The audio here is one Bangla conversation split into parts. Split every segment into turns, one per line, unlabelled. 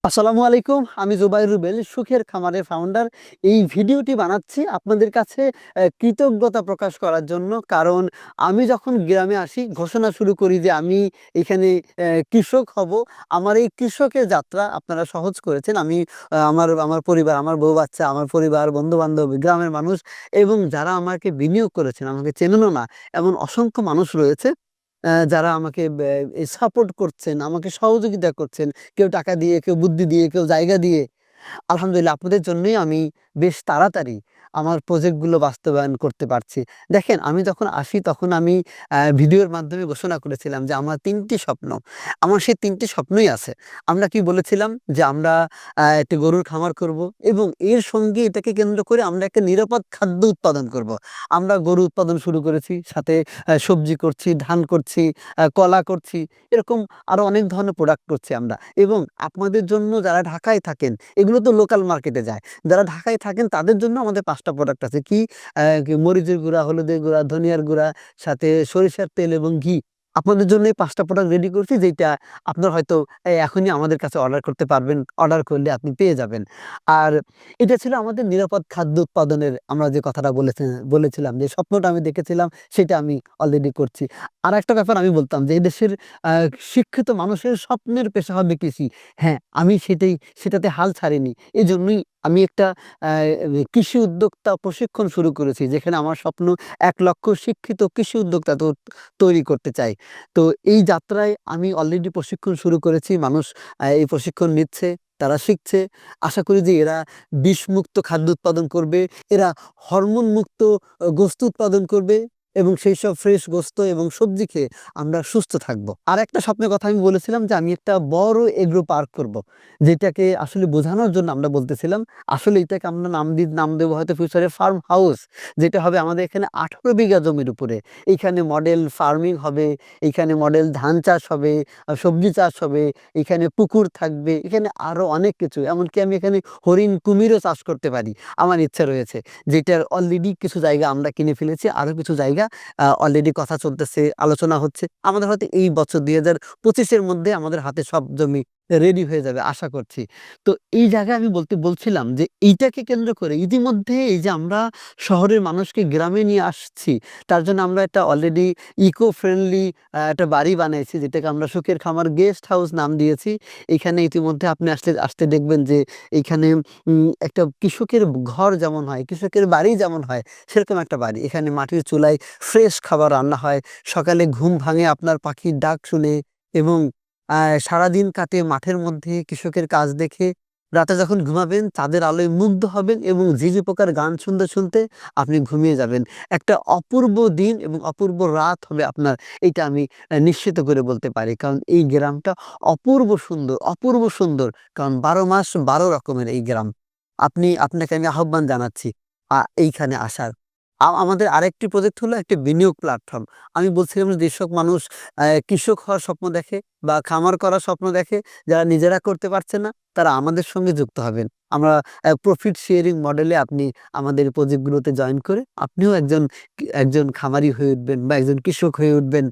আসসালামু আলাইকুম। আমি জুবাইর রুবেল, সুখের খামারের ফাউন্ডার। এই ভিডিওটি বানাচ্ছি আপনাদের কাছে কৃতজ্ঞতা প্রকাশ করার জন্য। কারণ আমি যখন গ্রামে আসি ঘোষণা শুরু করি যে আমি এখানে কৃষক হব। আমার এই কৃষকের যাত্রা আপনারা সহজ করেছেন। আমি আমার আমার পরিবার, আমার বউ বাচ্চা, আমার পরিবার, বন্ধু-বান্ধব, গ্রামের মানুষ এবং যারা আমাকে বিনিয়োগ করেছেন, আমাকে চেনেনও না এমন অসংখ্য মানুষ রয়েছে যারা আমাকে সাপোর্ট করছেন, আমাকে সহযোগিতা করছেন। কেউ টাকা দিয়ে, কেউ বুদ্ধি দিয়ে, কেউ জায়গা দিয়ে। আলহামদুলিল্লাহ আপনাদের জন্যই আমি বেশ তাড়াতাড়ি আমার প্রজেক্টগুলো বাস্তবায়ন করতে পারছি। দেখেন আমি যখন আসি তখন আমি ভিডিওর মাধ্যমে ঘোষণা করেছিলাম যে আমার ৩ টি স্বপ্ন। আমার সেই ৩ টি স্বপ্নই আছে। আমরা কি বলেছিলাম যে আমরা একটি গরুর খামার করব এবং এর সঙ্গে এটাকে কেন্দ্র করে আমরা একটা নিরাপদ খাদ্য উৎপাদন করব। আমরা গরু উৎপাদন শুরু করেছি, সাথে সবজি করছি, ধান করছি, কলা করছি। এরকম আরো অনেক ধরনের প্রোডাক্ট করছি আমরা এবং আপনাদের জন্য যারা ঢাকায় থাকেন এগুলো তো লোকাল মার্কেটে যায়। যারা ঢাকায় থাকেন তাদের জন্য আমাদের ৫ টা প্রোডাক্ট আছে। কি মরিচের গুঁড়া, হলুদের গুঁড়া, ধনিয়ার গুঁড়া, সাথে সরিষার তেল এবং ঘি। আপনাদের জন্য এই ৫ টা প্রোডাক্ট রেডি করছি যেইটা আপনার হয়তো এখনই আমাদের কাছে অর্ডার করতে পারবেন। অর্ডার করলে আপনি পেয়ে যাবেন। আর এটা ছিল আমাদের নিরাপদ খাদ্য উৎপাদনের আমরা যে কথাটা বলেছিলাম যে স্বপ্নটা আমি দেখেছিলাম সেটা আমি অলরেডি করছি। আরেকটা ব্যাপার আমি বলতাম যে এদেশের আ শিক্ষিত মানুষের স্বপ্নের পেশা হবে কৃষি। হ্যাঁ, আমি সেটাতে হাল ছাড়িনি। এজন্যই আমি একটা আ কৃষি উদ্যোক্তা প্রশিক্ষণ শুরু করেছি। যেখানে আমার স্বপ্ন ১,০০,০০০ শিক্ষিত কৃষি উদ্যোক্তা তৈরি করতে চাই। তো এই যাত্রায় আমি অলরেডি প্রশিক্ষণ শুরু করেছি। মানুষ এই প্রশিক্ষণ নিচ্ছে, তারা শিখছে। আশা করি যে এরা বিষমুক্ত খাদ্য উৎপাদন করবে, এরা হরমোন মুক্ত গোস্ত উৎপাদন করবে এবং সেইসব ফ্রেশ গোস্ত এবং সবজি খেয়ে আমরা সুস্থ থাকবো। আরেকটা স্বপ্নের কথা আমি বলেছিলাম যে আমি একটা বড় এগ্রো পার্ক করব। যেটাকে আসলে বোঝানোর জন্য আমরা বলতেছিলাম। আসলে এটাকে আমরা নাম দেব হয়তো ফিউচারে ফার্ম হাউস। যেটা হবে আমাদের এখানে ১৮ বিঘা জমির উপরে। এইখানে মডেল ফার্মিং হবে, এইখানে মডেল ধান চাষ হবে, সবজি চাষ হবে, এখানে পুকুর থাকবে, এখানে আরো অনেক কিছু। এমনকি আমি এখানে হরিণ, কুমিরও চাষ করতে পারি। আমার ইচ্ছা রয়েছে। যেটার অলরেডি কিছু জায়গা আমরা কিনে ফেলেছি। আরো কিছু জায়গা অলরেডি কথা চলতেছে, আলোচনা হচ্ছে। আমাদের হয়তো এই বছর ২০২৫ এর মধ্যে আমাদের হাতে সব জমি রেডি হয়ে যাবে আশা করছি। তো এই জায়গায় আমি বলছিলাম যে এইটাকে কেন্দ্র করে ইতিমধ্যে এই যে আমরা শহরের মানুষকে গ্রামে নিয়ে আসছি, তার জন্য আমরা একটা অলরেডি ইকো ফ্রেন্ডলি একটা বাড়ি বানাইছি যেটাকে আমরা সুখের খামার গেস্ট হাউস নাম দিয়েছি। এখানে ইতিমধ্যে আপনি আসতে দেখবেন যে এইখানে একটা কৃষকের ঘর যেমন হয়, কৃষকের বাড়ি যেমন হয় সেরকম একটা বাড়ি। এখানে মাটির চুলায় ফ্রেশ খাবার রান্না হয়। সকালে ঘুম ভাঙে আপনার পাখির ডাক শুনে এবং সারাদিন কাটে মাঠের মধ্যে কৃষকের কাজ দেখে। রাতে যখন ঘুমাবেন চাঁদের আলোয় মুগ্ধ হবেন এবং ঝিঁঝি পোকার গান শুনতে আপনি ঘুমিয়ে যাবেন। একটা অপূর্ব দিন এবং অপূর্ব রাত হবে আপনার। এইটা আমি নিশ্চিত করে বলতে পারি। কারণ এই গ্রামটা অপূর্ব সুন্দর, অপূর্ব সুন্দর। কারণ ১২ মাস ১২ রকমের এই গ্রাম। আপনাকে আমি আহ্বান জানাচ্ছি এইখানে আসার। আমাদের আরেকটি প্রজেক্ট হলো একটি বিনিয়োগ প্ল্যাটফর্ম। আমি বলছিলাম যে যেসব মানুষ কৃষক হওয়ার স্বপ্ন দেখে বা খামার করার স্বপ্ন দেখে, যারা নিজেরা করতে পারছে না, তারা আমাদের সঙ্গে যুক্ত হবেন। আমরা প্রফিট শেয়ারিং মডেলে আপনি আমাদের প্রজেক্টগুলোতে জয়েন করে আপনিও একজন খামারি হয়ে উঠবেন বা একজন কৃষক হয়ে উঠবেন।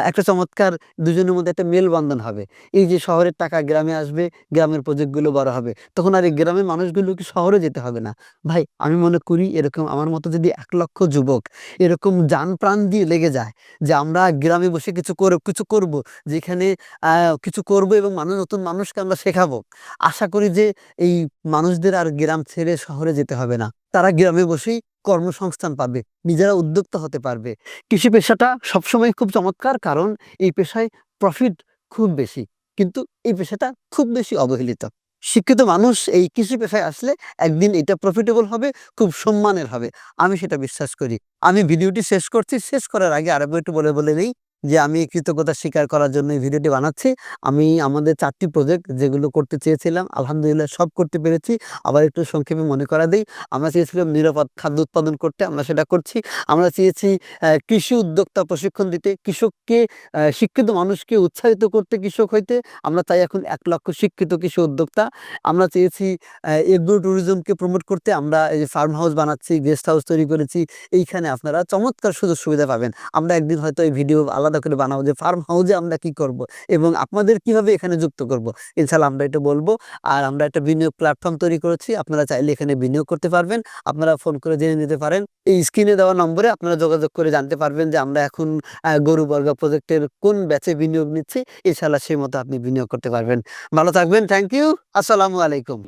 একটা চমৎকার দুজনের মধ্যে একটা মেলবন্ধন হবে। এই যে শহরের টাকা গ্রামে আসবে, গ্রামের প্রজেক্টগুলো বড় হবে। তখন আর এই গ্রামের মানুষগুলোকে শহরে যেতে হবে না। ভাই আমি মনে করি এরকম আমার মতো যদি ১,০০,০০০ যুবক এরকম জান প্রাণ দিয়ে লেগে যায় যে আমরা গ্রামে বসে কিছু করব, যেখানে আ কিছু করব এবং নতুন মানুষকে আমরা শেখাবো। আশা করি যে এই মানুষদের আর গ্রাম ছেড়ে শহরে যেতে হবে না। তারা গ্রামে বসেই কর্মসংস্থান পাবে, নিজেরা উদ্যোক্তা হতে পারবে। কৃষি পেশাটা সবসময় খুব চমৎকার কারণ এই পেশায় প্রফিট খুব বেশি। কিন্তু এই পেশাটা খুব বেশি অবহেলিত। শিক্ষিত মানুষ এই কৃষি পেশায় আসলে একদিন এটা প্রফিটেবল হবে, খুব সম্মানের হবে। আমি সেটা বিশ্বাস করি। আমি ভিডিওটি শেষ করছি। শেষ করার আগে আরেকবার একটু বলে নেই যে আমি কৃতজ্ঞতা স্বীকার করার জন্য এই ভিডিওটি বানাচ্ছি। আমি আমাদের ৪ টি প্রজেক্ট যেগুলো করতে চেয়েছিলাম আলহামদুলিল্লাহ সব করতে পেরেছি। আবার একটু সংক্ষেপে মনে করা দেই। আমরা চেয়েছিলাম নিরাপদ খাদ্য উৎপাদন করতে, আমরা সেটা করছি। আমরা চেয়েছি কৃষি উদ্যোক্তা প্রশিক্ষণ দিতে, কৃষককে শিক্ষিত মানুষকে উৎসাহিত করতে কৃষক হইতে। আমরা তাই এখন ১,০০,০০০ শিক্ষিত কৃষি উদ্যোক্তা। আমরা চেয়েছি এগ্রো ট্যুরিজমকে প্রমোট করতে। আমরা এই যে ফার্ম হাউস বানাচ্ছি, গেস্ট হাউস তৈরি করেছি। এইখানে আপনারা চমৎকার সুযোগ সুবিধা পাবেন। আমরা একদিন হয়তো এই ভিডিও আলাদা আলাদা করে বানাবো যে ফার্ম হাউসে আমরা কি করব এবং আপনাদের কিভাবে এখানে যুক্ত করব। ইনশাআল্লাহ আমরা এটা বলবো। আর আমরা একটা বিনিয়োগ প্ল্যাটফর্ম তৈরি করেছি। আপনারা চাইলে এখানে বিনিয়োগ করতে পারবেন। আপনারা ফোন করে জেনে নিতে পারেন। এই স্ক্রিনে দেওয়া নম্বরে আপনারা যোগাযোগ করে জানতে পারবেন যে আমরা এখন গরু বর্গা প্রজেক্টের কোন ব্যাচে বিনিয়োগ নিচ্ছি। ইনশাআল্লাহ সেই মতো আপনি বিনিয়োগ করতে পারবেন। ভালো থাকবেন। Thank you. আসসালামু আলাইকুম।